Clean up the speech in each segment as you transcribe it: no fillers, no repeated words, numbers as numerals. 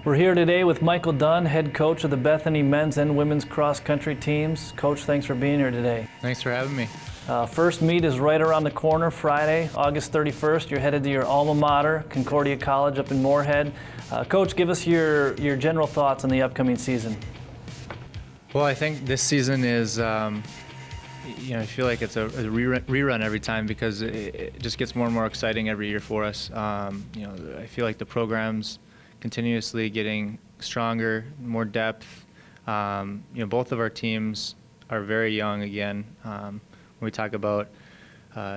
We're here today with Michael Dunn, head coach of the Bethany men's and women's cross country teams. Coach, thanks for being here today. Thanks for having me. First meet is right around the corner, Friday, August 31st. You're headed to your alma mater, Concordia College up in Moorhead. Coach, give us your general thoughts on the upcoming season. Well, I think this season is, I feel like it's a rerun every time because it just gets more and more exciting every year for us. I feel like the program's continuously getting stronger, more depth. Both of our teams are very young again. When we talk about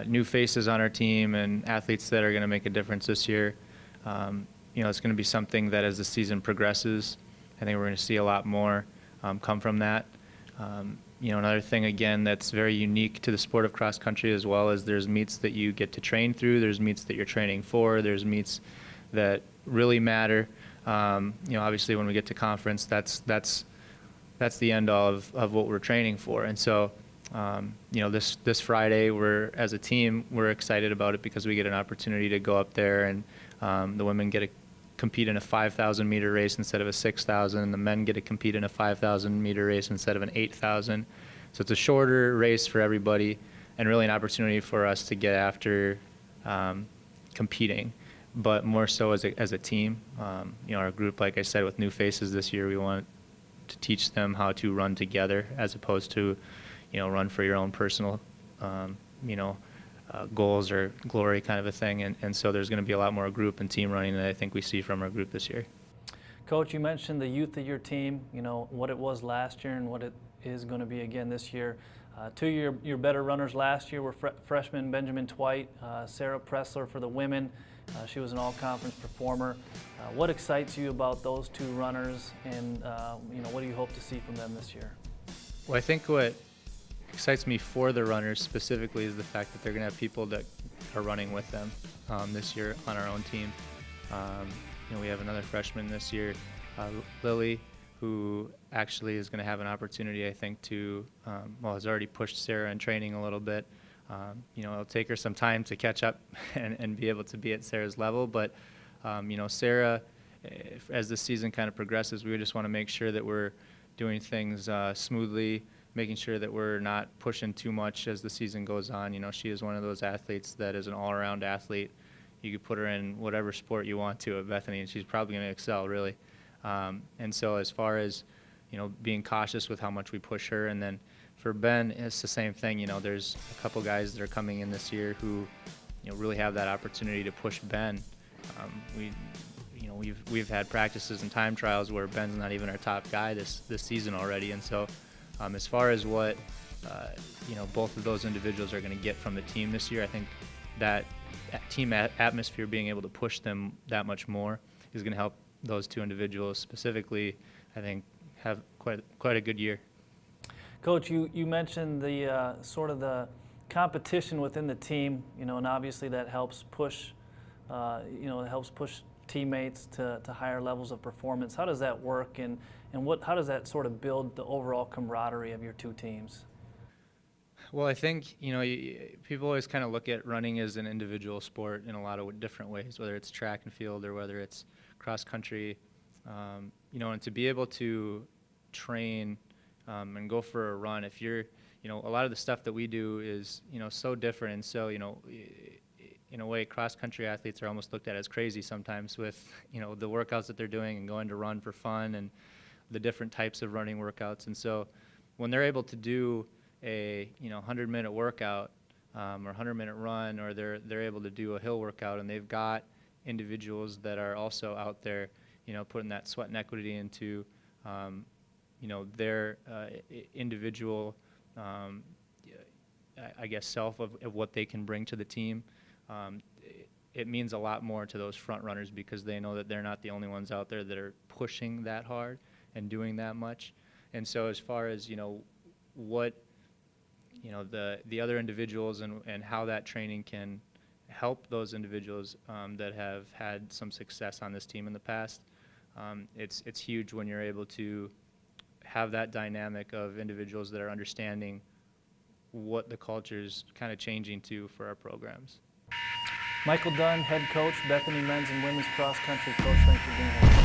new faces on our team and athletes that are going to make a difference this year, it's going to be something that as the season progresses, I think we're going to see a lot more come from that. Another thing again that's very unique to the sport of cross country as well is there's meets that you get to train through, there's meets that you're training for, there's meets that really matter. Obviously when we get to conference, that's the end all of what we're training for. And so, this Friday, as a team, we're excited about it because we get an opportunity to go up there and the women get to compete in a 5,000 meter race instead of a 6,000, and the men get to compete in a 5,000 meter race instead of an 8,000. So it's a shorter race for everybody and really an opportunity for us to get after competing, but more so as a team. Our group, like I said, with new faces this year, we want to teach them how to run together as opposed to, run for your own personal, goals or glory kind of a thing. And so there's going to be a lot more group and team running that I think we see from our group this year. Coach, you mentioned the youth of your team, what it was last year and what it is going to be again this year. Two of your better runners last year were freshman Benjamin Twite, Sarah Pressler for the women. She was an all-conference performer. What excites you about those two runners, and what do you hope to see from them this year? Well, I think what excites me for the runners specifically is the fact that they're going to have people that are running with them this year on our own team. We have another freshman this year, Lily, who actually is going to have an opportunity, I think, to, has already pushed Sarah in training a little bit. It'll take her some time to catch up and be able to be at Sarah's level. But, Sarah, as the season kind of progresses, we just want to make sure that we're doing things smoothly, making sure that we're not pushing too much as the season goes on. She is one of those athletes that is an all-around athlete. You could put her in whatever sport you want to at Bethany, and she's probably going to excel, really. And so as far as, being cautious with how much we push her, and then for Ben, it's the same thing. There's a couple guys that are coming in this year who, really have that opportunity to push Ben. We've had practices and time trials where Ben's not even our top guy this season already, and so as far as what both of those individuals are going to get from the team this year, I think that team atmosphere, being able to push them that much more, is going to help those two individuals specifically, I think, have quite a good year. Coach, you mentioned the sort of the competition within the team, and obviously that helps push, teammates to higher levels of performance. How does that work, and how does that sort of build the overall camaraderie of your two teams? Well, I think, people always kind of look at running as an individual sport in a lot of different ways, whether it's track and field or whether it's cross country, and to be able to train and go for a run, if you're, a lot of the stuff that we do is, so different, and so, in a way, cross-country athletes are almost looked at as crazy sometimes with, the workouts that they're doing and going to run for fun and the different types of running workouts. And so when they're able to do a 100-minute workout or 100-minute run, or they're able to do a hill workout, and they've got individuals that are also out there, putting that sweat and equity into, their individual, I guess, self of what they can bring to the team. It means a lot more to those front runners because they know that they're not the only ones out there that are pushing that hard and doing that much. And so as far as, what, the other individuals and how that training can help those individuals that have had some success on this team in the past, it's huge when you're able to have that dynamic of individuals that are understanding what the culture's kind of changing to for our programs. Michael Dunn, head coach, Bethany men's and women's cross country. Coach, thanks for being here.